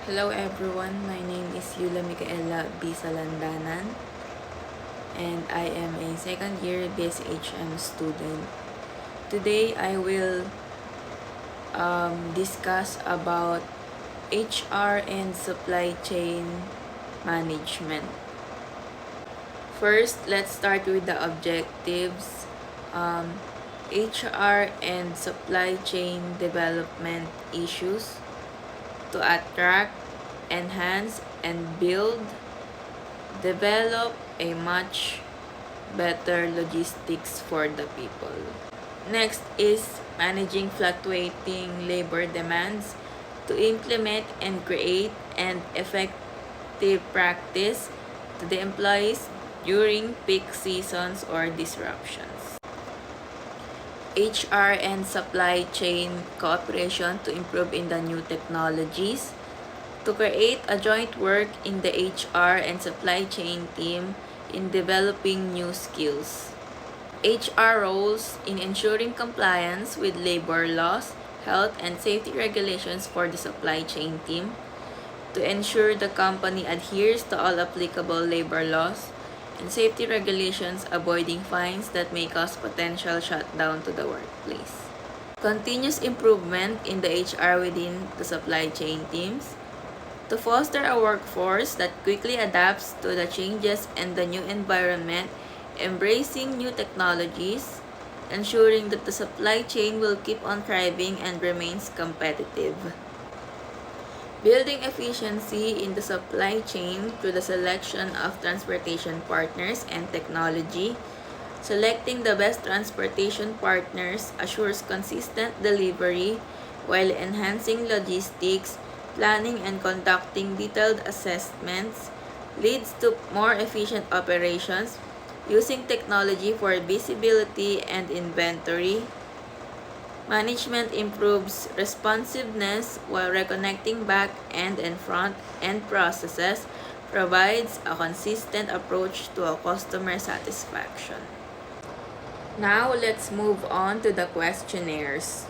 Hello everyone, my name is Yula Micaela B. Salandanan and I am a second year BSHM student. Today I will discuss about HR and supply chain management. First, let's start with the objectives. HR and supply chain development issues to attract, enhance, and develop a much better logistics for the people. Next is managing fluctuating labor demands to implement and create an effective practice to the employees during peak seasons or disruptions. HR and supply chain cooperation to improve in the new technologies, to create a joint work in the HR and supply chain team in developing new skills. HR roles in ensuring compliance with labor laws, health, and safety regulations for the supply chain team, to ensure the company adheres to all applicable labor laws and safety regulations, avoiding fines that may cause potential shutdown to the workplace. Continuous improvement in the HR within the supply chain teams, to foster a workforce that quickly adapts to the changes and the new environment, embracing new technologies, ensuring that the supply chain will keep on thriving and remains competitive. Building efficiency in the supply chain through the selection of transportation partners and technology. Selecting the best transportation partners assures consistent delivery while enhancing logistics. Planning and conducting detailed assessments leads to more efficient operations. Using technology for visibility and inventory management improves responsiveness while reconnecting back end and front end processes, provides a consistent approach to a customer satisfaction. Now let's move on to the questionnaires.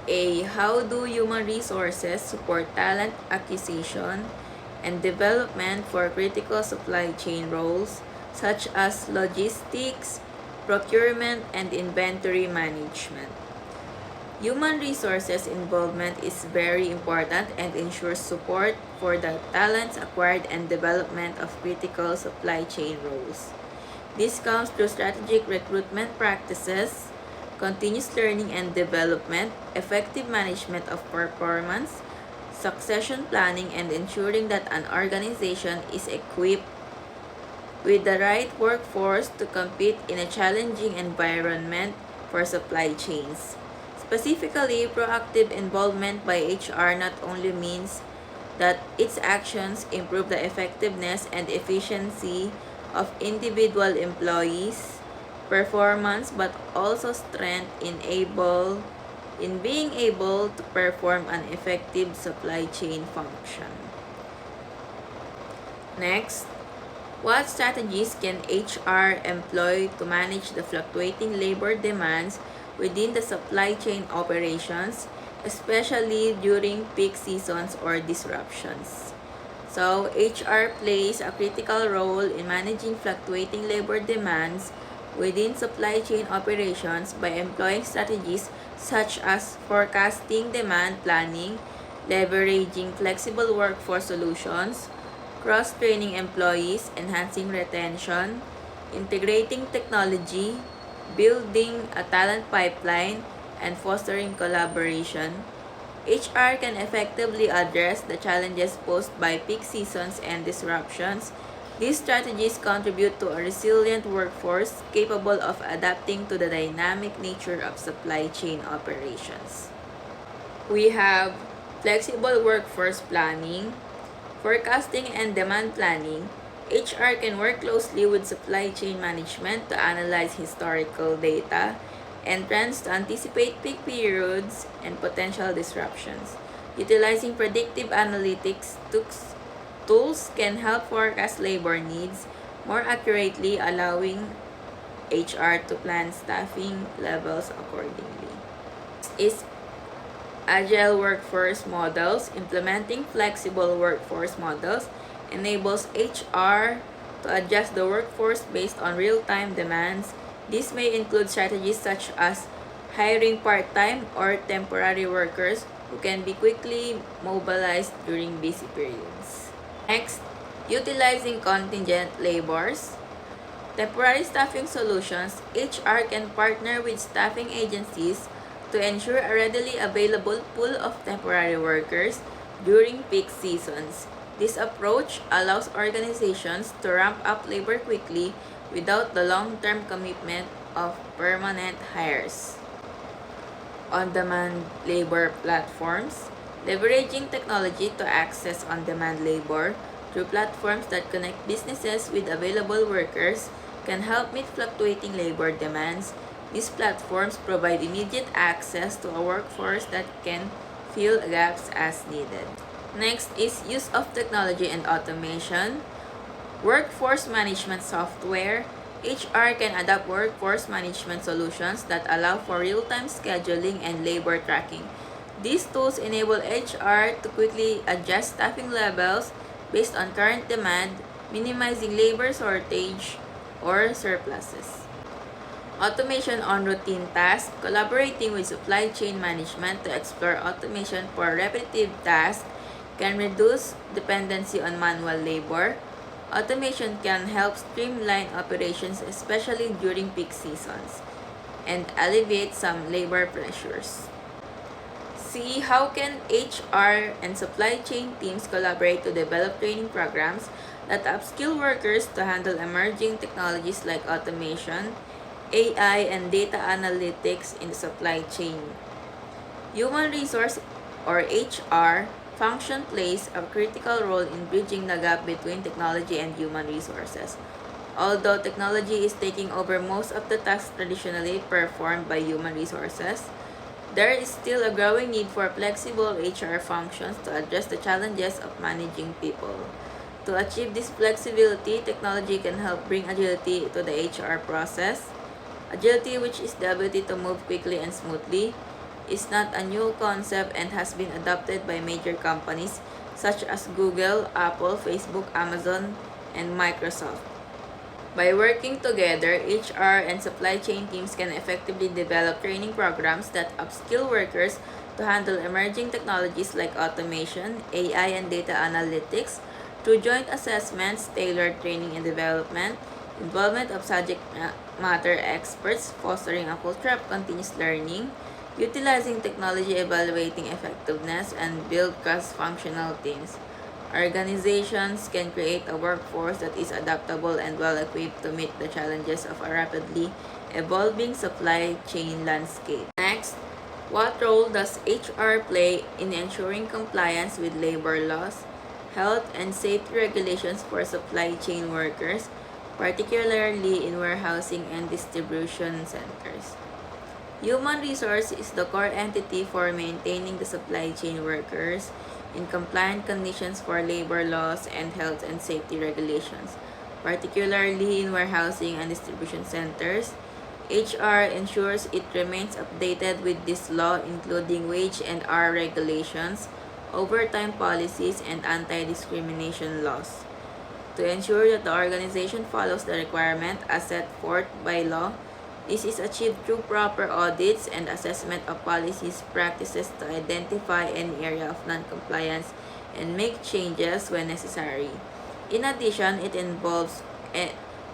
A. How do human resources support talent acquisition and development for critical supply chain roles such as logistics, procurement, and inventory management? Human resources involvement is very important and ensures support for the talents acquired and development of critical supply chain roles. This comes through strategic recruitment practices, continuous learning and development, effective management of performance, succession planning, and ensuring that an organization is equipped with the right workforce to compete in a challenging environment for supply chains. Specifically, proactive involvement by HR not only means that its actions improve the effectiveness and efficiency of individual employees' performance but also strength in being able to perform an effective supply chain function. Next, what strategies can HR employ to manage the fluctuating labor demands within the supply chain operations, especially during peak seasons or disruptions? So, HR plays a critical role in managing fluctuating labor demands within supply chain operations by employing strategies such as forecasting demand planning, leveraging flexible workforce solutions, cross-training employees, enhancing retention, integrating technology, building a talent pipeline, and fostering collaboration. HR can effectively address the challenges posed by peak seasons and disruptions. These strategies contribute to a resilient workforce capable of adapting to the dynamic nature of supply chain operations. We have flexible workforce planning, forecasting and demand planning. HR can work closely with supply chain management to analyze historical data and trends to anticipate peak periods and potential disruptions. Utilizing predictive analytics tools can help forecast labor needs more accurately, allowing HR to plan staffing levels accordingly. Is Agile workforce models. Implementing flexible workforce models enables HR to adjust the workforce based on real-time demands. This may include strategies such as hiring part-time or temporary workers who can be quickly mobilized during busy periods. Next, utilizing contingent labors. Temporary staffing solutions. HR can partner with staffing agencies to ensure a readily available pool of temporary workers during peak seasons. This approach allows organizations to ramp up labor quickly without the long-term commitment of permanent hires. On-demand labor platforms. Leveraging technology to access on-demand labor through platforms that connect businesses with available workers can help meet fluctuating labor demands. These platforms provide immediate access to a workforce that can fill gaps as needed. Next is use of technology and automation. Workforce management software. HR can adopt workforce management solutions that allow for real-time scheduling and labor tracking. These tools enable HR to quickly adjust staffing levels based on current demand, minimizing labor shortage or surpluses. Automation on routine tasks. Collaborating with supply chain management to explore automation for repetitive tasks can reduce dependency on manual labor. Automation can help streamline operations, especially during peak seasons, and alleviate some labor pressures. See how can HR and supply chain teams collaborate to develop training programs that upskill workers to handle emerging technologies like automation, AI, and data analytics in the supply chain. Human resource or HR function plays a critical role in bridging the gap between technology and human resources. Although technology is taking over most of the tasks traditionally performed by human resources, there is still a growing need for flexible HR functions to address the challenges of managing people. To achieve this flexibility, technology can help bring agility to the HR process. Agility, which is the ability to move quickly and smoothly, is not a new concept and has been adopted by major companies such as Google, Apple, Facebook, Amazon, and Microsoft. By working together, HR and supply chain teams can effectively develop training programs that upskill workers to handle emerging technologies like automation, AI, and data analytics through joint assessments, tailored training and development, involvement of subject matter experts, fostering a culture of continuous learning, utilizing technology, evaluating effectiveness, and build cross-functional teams. Organizations can create a workforce that is adaptable and well-equipped to meet the challenges of a rapidly evolving supply chain landscape. Next, what role does HR play in ensuring compliance with labor laws, health, and safety regulations for supply chain workers, particularly in warehousing and distribution centers? Human resource is the core entity for maintaining the supply chain workers in compliant conditions for labor laws and health and safety regulations, particularly in warehousing and distribution centers. HR ensures it remains updated with this law, including wage and hour regulations, overtime policies, and anti-discrimination laws. To ensure that the organization follows the requirement as set forth by law, this is achieved through proper audits and assessment of policies practices to identify any area of non-compliance and make changes when necessary. In addition, it involves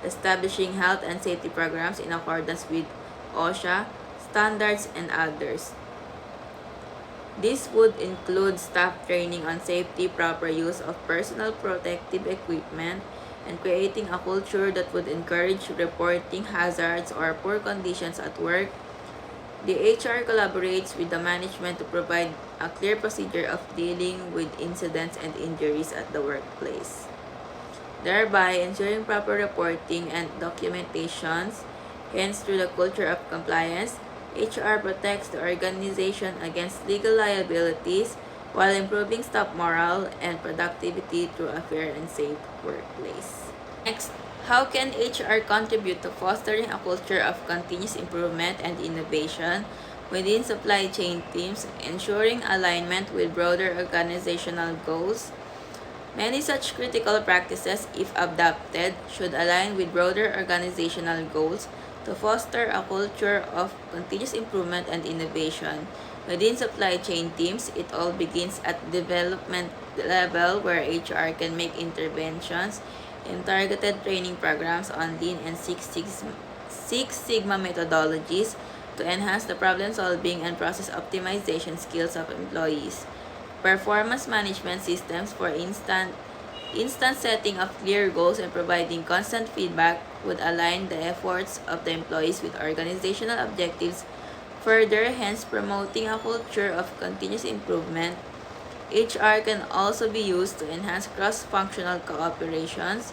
establishing health and safety programs in accordance with OSHA standards and others. This would include staff training on safety, proper use of personal protective equipment, and creating a culture that would encourage reporting hazards or poor conditions at work. The HR collaborates with the management to provide a clear procedure of dealing with incidents and injuries at the workplace, thereby ensuring proper reporting and documentations. Hence, through the culture of compliance, HR protects the organization against legal liabilities while improving staff morale and productivity through a fair and safe workplace. Next, how can HR contribute to fostering a culture of continuous improvement and innovation? within supply chain teams, ensuring alignment with broader organizational goals. Many such critical practices, if adopted, should align with broader organizational goals to foster a culture of continuous improvement and innovation. Within supply chain teams, it all begins at development level where HR can make interventions in targeted training programs on Lean and Six Sigma methodologies to enhance the problem solving and process optimization skills of employees. Performance management systems, for instant setting of clear goals and providing constant feedback would align the efforts of the employees with organizational objectives, further hence promoting a culture of continuous improvement. HR can also be used to enhance cross-functional cooperations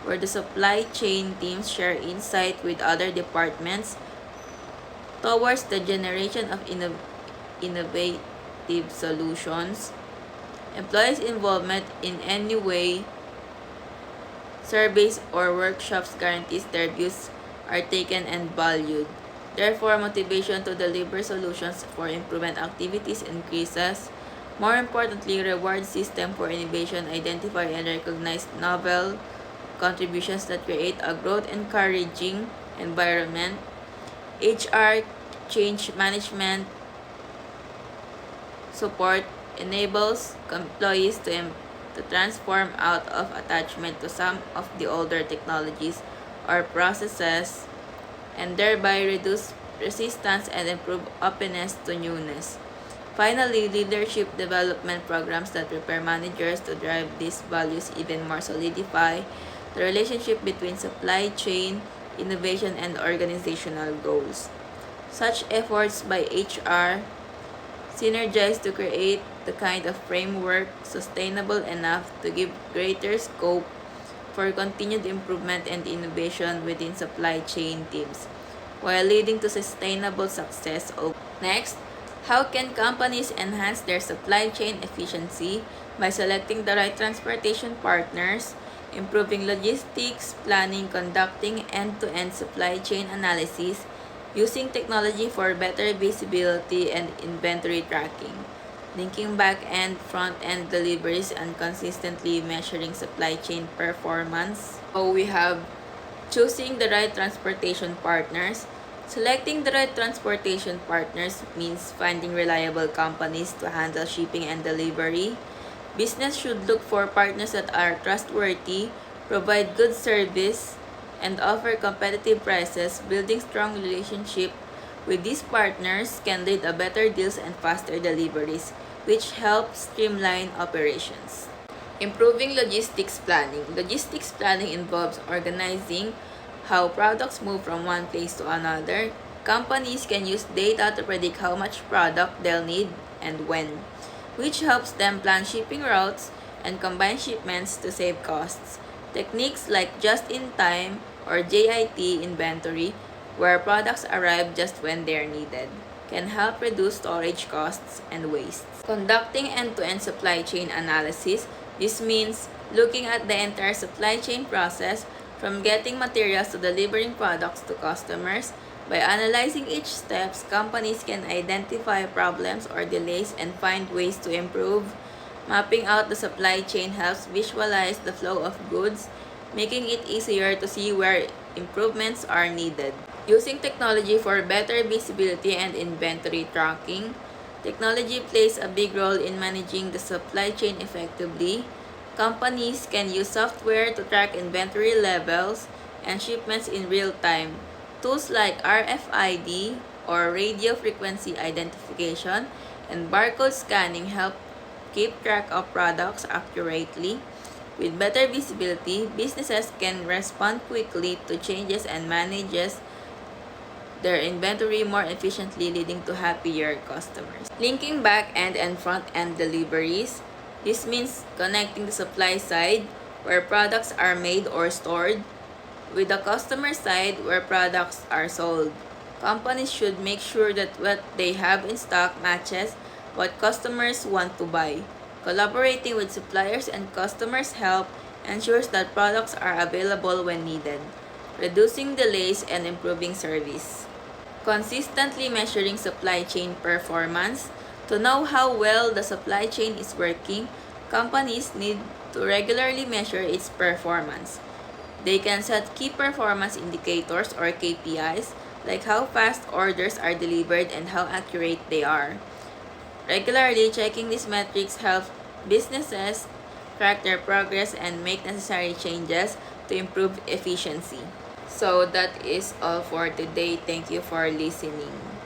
where the supply chain teams share insight with other departments towards the generation of innovative solutions. Employees' involvement in any way, surveys or workshops guarantees their views are taken and valued. Therefore, motivation to deliver solutions for improvement activities increases. More importantly, reward system for innovation identify and recognize novel contributions that create a growth encouraging environment. HR change management support enables employees to transform out of attachment to some of the older technologies or processes and thereby reduce resistance and improve openness to newness. Finally, leadership development programs that prepare managers to drive these values even more solidify the relationship between supply chain, innovation, and organizational goals. Such efforts by HR synergize to create the kind of framework sustainable enough to give greater scope for continued improvement and innovation within supply chain teams, while leading to sustainable success. Next, how can companies enhance their supply chain efficiency? By selecting the right transportation partners, improving logistics planning, conducting end-to-end supply chain analysis, using technology for better visibility and inventory tracking, linking back-end, front-end deliveries, and consistently measuring supply chain performance. So we have choosing the right transportation partners. Selecting the right transportation partners means finding reliable companies to handle shipping and delivery. Business should look for partners that are trustworthy, provide good service, and offer competitive prices. Building strong relationship with these partners can lead to better deals and faster deliveries, which helps streamline operations. Improving logistics planning. Logistics planning involves organizing how products move from one place to another. Companies can use data to predict how much product they'll need and when, which helps them plan shipping routes and combine shipments to save costs. Techniques like just-in-time or JIT inventory, where products arrive just when they're needed, can help reduce storage costs and waste. Conducting end-to-end supply chain analysis. This means looking at the entire supply chain process from getting materials to delivering products to customers. By analyzing each step, companies can identify problems or delays and find ways to improve. Mapping out the supply chain helps visualize the flow of goods, making it easier to see where improvements are needed. Using technology for better visibility and inventory tracking. Technology plays a big role in managing the supply chain effectively. Companies can use software to track inventory levels and shipments in real time. Tools like RFID or radio frequency identification and barcode scanning help keep track of products accurately. With better visibility, businesses can respond quickly to changes and manages their inventory more efficiently, leading to happier customers. Linking back-end and front-end deliveries. This means connecting the supply side, where products are made or stored, with the customer side, where products are sold. Companies should make sure that what they have in stock matches what customers want to buy. Collaborating with suppliers and customers help ensures that products are available when needed, reducing delays and improving service. Consistently measuring supply chain performance. To know how well the supply chain is working, companies need to regularly measure its performance. They can set key performance indicators or KPIs, like how fast orders are delivered and how accurate they are. Regularly checking these metrics helps businesses track their progress and make necessary changes to improve efficiency. So that is all for today. Thank you for listening.